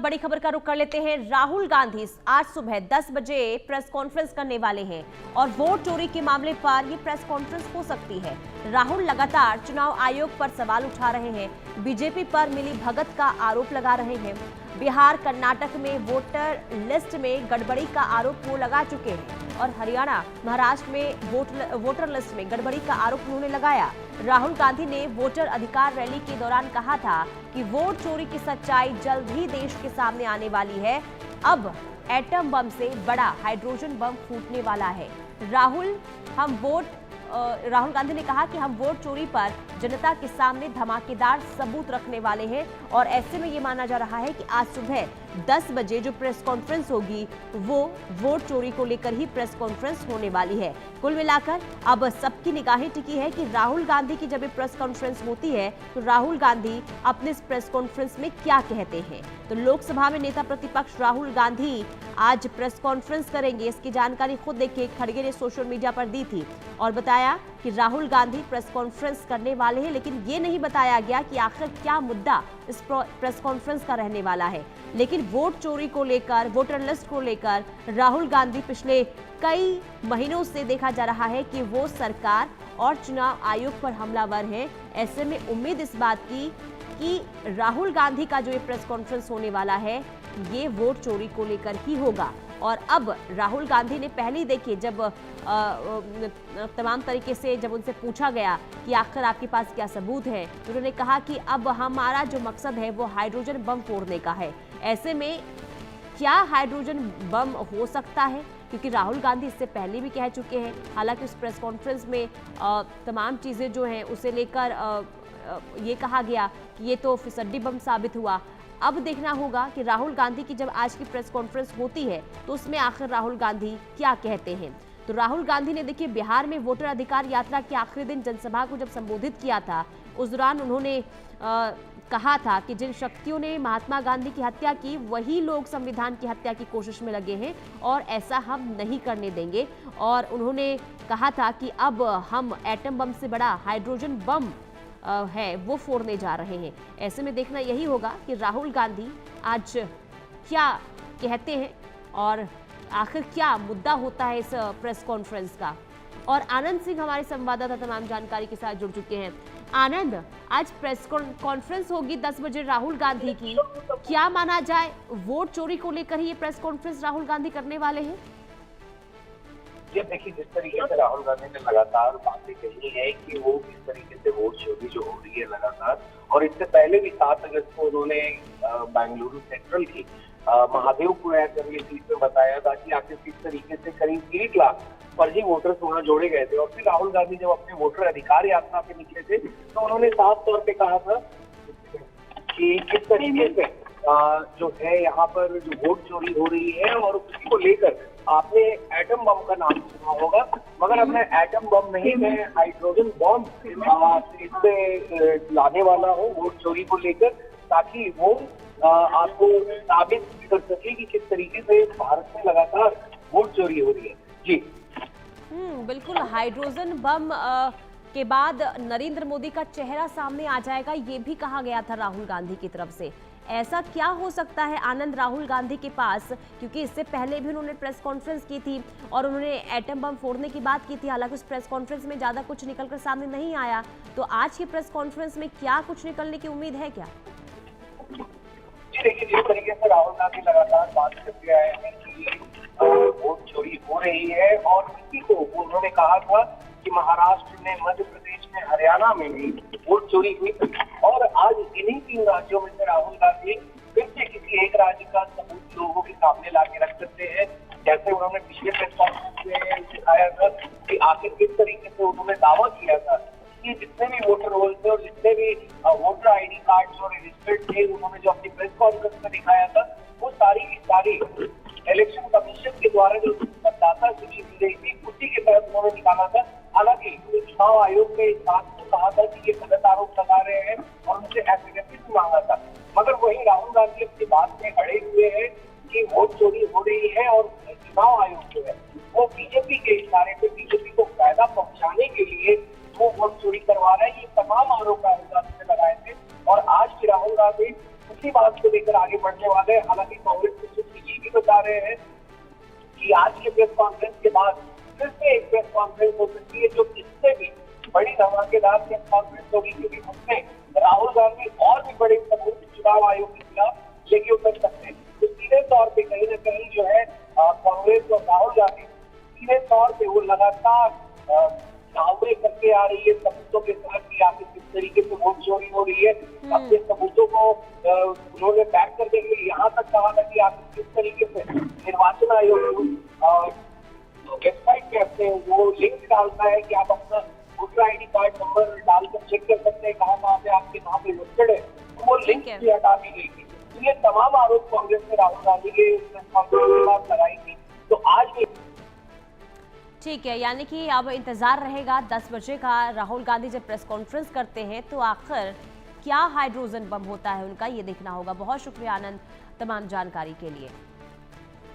बड़ी खबर का रुख कर लेते हैं। राहुल गांधी आज सुबह 10 बजे प्रेस कॉन्फ्रेंस करने वाले हैं और वोट चोरी के मामले पर यह प्रेस कॉन्फ्रेंस हो सकती है। राहुल लगातार चुनाव आयोग पर सवाल उठा रहे हैं, बीजेपी पर मिली भगत का आरोप लगा रहे हैं। बिहार, कर्नाटक में वोटर लिस्ट में गड़बड़ी का आरोप वो लगा चुके हैं और हरियाणा, महाराष्ट्र में वोटर लिस्ट में गड़बड़ी का आरोप उन्होंने लगाया। राहुल गांधी ने वोटर अधिकार रैली के दौरान कहा था कि वोट चोरी की सच्चाई जल्द ही देश के सामने आने वाली है। अब एटम बम से बड़ा हाइड्रोजन बम फूटने वाला है। राहुल गांधी ने कहा कि हम वोट चोरी पर जनता के सामने धमाकेदार सबूत रखने वाले हैं और ऐसे में ये माना जा रहा है कि आज सुबह 10 बजे जो प्रेस कॉन्फ्रेंस होगी वो वोट चोरी को लेकर ही प्रेस कॉन्फ्रेंस होने वाली है। कुल मिलाकर अब सबकी निगाहें टिकी है कि राहुल गांधी की जब प्रेस कॉन्फ्रेंस होती है तो राहुल गांधी अपने इस प्रेस कॉन्फ्रेंस में क्या कहते हैं। तो लोकसभा में नेता प्रतिपक्ष राहुल गांधी आज प्रेस कॉन्फ्रेंस करेंगे, इसकी जानकारी खुद देखिए खड़गे ने सोशल मीडिया पर दी थी और बताया कि राहुल गांधी प्रेस कॉन्फ्रेंस करने वाले हैं, लेकिन ये नहीं बताया गया कि आखिर क्या मुद्दा इस प्रेस कॉन्फ्रेंस का रहने वाला है। लेकिन वोट चोरी को लेकर, वोटर लिस्ट को लेकर राहुल गांधी पिछले कई महीनों से देखा जा रहा है कि वो सरकार और चुनाव आयोग पर हमलावर हैं। ऐसे में उम्मीद इस बात की कि राहुल गांधी का जो ये प्रेस कॉन्फ्रेंस होने वाला है ये वोट चोरी को लेकर ही होगा। और अब राहुल गांधी ने पहले देखिए जब तमाम तरीके से जब उनसे पूछा गया कि आखिर आपके पास क्या सबूत है तो उन्होंने कहा कि अब हमारा जो मकसद है वो हाइड्रोजन बम फोड़ने का है। ऐसे में क्या हाइड्रोजन बम हो सकता है, क्योंकि राहुल गांधी इससे पहले भी कह चुके हैं। हालांकि उस प्रेस कॉन्फ्रेंस में तमाम चीज़ें जो हैं उसे लेकर ये कहा गया कि ये तो फिसड्डी बम साबित हुआ। अब देखना होगा कि राहुल गांधी की जब आज की प्रेस कॉन्फ्रेंस होती है तो उसमें आखिर राहुल गांधी क्या कहते हैं। तो राहुल गांधी ने देखिए बिहार में वोटर अधिकार यात्रा के आखिरी दिन जनसभा को जब संबोधित किया था उस दौरान उन्होंने कहा था कि जिन शक्तियों ने महात्मा गांधी की हत्या की वही लोग संविधान की हत्या की कोशिश में लगे हैं और ऐसा हम नहीं करने देंगे। और उन्होंने कहा था कि अब हम एटम बम से बड़ा हाइड्रोजन बम है वो फोड़ने जा रहे हैं। ऐसे में देखना यही होगा कि राहुल गांधी आज क्या कहते हैं और आखिर क्या मुद्दा होता है इस प्रेस कॉन्फ्रेंस का। और आनंद सिंह हमारे संवाददाता तमाम जानकारी के साथ जुड़ चुके हैं। आनंद, आज प्रेस कॉन्फ्रेंस होगी 10 बजे राहुल गांधी की, क्या माना जाए वोट चोरी को लेकर ही ये प्रेस कॉन्फ्रेंस राहुल गांधी करने वाले हैं? ये देखिए जिस तरीके से राहुल गांधी ने लगातार बातें कही है कि वो किस तरीके से वोट चोरी जो हो रही है लगातार, और इससे पहले भी 7 अगस्त को उन्होंने बेंगलुरु सेंट्रल की महादेवपुर एसेंबली सीट में बताया था कि आखिर किस तरीके से करीब 1 लाख फर्जी वोटर्स वहां जोड़े गए थे। और फिर राहुल गांधी जब अपने वोटर अधिकार यात्रा पे निकले थे तो उन्होंने साफ तौर पे कहा था कि किस तरीके से जो है यहाँ पर जो वोट चोरी हो रही है और उसी को लेकर आपने एटम बम का नाम सुना होगा, मगर अब मैं एटम बम नहीं, मैं हाइड्रोजन बम इससे लाने वाला हूँ वोट चोरी को लेकर, ताकि वो आपको साबित कर सके कि किस तरीके से भारत में लगातार वोट चोरी हो रही है। जी बिल्कुल, हाइड्रोजन बम के बाद नरेंद्र मोदी का चेहरा सामने आ जाएगा ये भी कहा गया था राहुल गांधी की तरफ से। ऐसा क्या हो सकता है आनंद राहुल गांधी के पास, क्योंकि इससे पहले भी उन्होंने प्रेस कॉन्फ्रेंस की थी और उन्होंने एटम बम फोड़ने की बात की थी। हालांकि उस प्रेस कॉन्फ्रेंस में ज्यादा कुछ निकलकर सामने नहीं आया, तो आज की प्रेस कॉन्फ्रेंस में क्या कुछ निकलने की उम्मीद है क्या? देखिए जिस तरीके से राहुल गांधी लगातार बात करते आए हैं कि वोट चोरी हो रही है और इसी को उन्होंने कहा था कि महाराष्ट्र में, मध्य प्रदेश में, हरियाणा में भी वोट चोरी हुई और आज इन्हीं 3 राज्यों में से राहुल गांधी फिर से किसी एक राज्य का सबूत लोगों के सामने ला के रख सकते हैं। जैसे उन्होंने पिछले प्रेस कॉन्फ्रेंस में दिखाया था कि आखिर किस तरीके से उन्होंने दावा किया था कि जितने भी वोटर रोल थे और जितने भी वोटर आईडी कार्ड जो रजिस्टर्ड थे उन्होंने जो अपनी प्रेस कॉन्फ्रेंस में दिखाया था वो सारी की सारी इलेक्शन कमीशन के द्वारा जो मतदाता सूची दी गई थी उसी के तहत उन्होंने निकाला था। हालांकि चुनाव आयोग ने इस बात को कहा था कि ये गलत आरोप लगा रहे हैं और उनसे एफिडेविट भी मांगा था, मगर वही राहुल गांधी अपनी बात में अड़े हुए हैं कि वोट चोरी हो रही है और चुनाव आयोग जो है वो बीजेपी के इशारे पे बीजेपी को फायदा पहुंचाने के लिए वो वोट चोरी करवा रहा है। ये तमाम आरोप राहुल गांधी ने लगाए थे और आज भी राहुल गांधी कुछ इसी बात को लेकर आगे बढ़ने वाले हैं। हालांकि कांग्रेस के सूत्र ये भी बता रहे हैं कि आज के प्रेस कॉन्फ्रेंस के बाद फिर से एक प्रेस कॉन्फ्रेंस हो सकती है, जो इससे भी बड़ी धमाकेदार प्रेस कॉन्फ्रेंस होगी, क्योंकि उसमें राहुल गांधी और भी बड़े सबूत चुनाव आयोग के खिलाफ लेके उतर सकते हैं। तो सीधे तौर पर कहीं ना कहीं जो है कांग्रेस और राहुल गांधी सीधे तौर पे वो लगातार दावे करके आ रही है सबूतों के साथ कि आखिर किस तरीके से वोट चोरी हो रही है। अपने सबूतों को उन्होंने बैक करने के लिए यहाँ तक कहा था कि आखिर किस तरीके से निर्वाचन आयोग वेबसाइट पे अपने वो लिंक डालता है कि आप अपना वोटर ID कार्ड नंबर डालकर चेक कर सकते हैं कहाँ पे आपके कहाँ पे रजिस्टर्ड है। तो वो लिंक भी हटा दी गई थी। तो ये तमाम आरोप कांग्रेस ने राहुल गांधी के खिलाफ लगाई थी। तो आज भी ठीक है, यानी कि अब इंतजार रहेगा 10 बजे का। राहुल गांधी जब प्रेस कॉन्फ्रेंस करते हैं तो आखिर क्या हाइड्रोजन बम होता है उनका, ये देखना होगा। बहुत शुक्रिया आनंद तमाम जानकारी के लिए।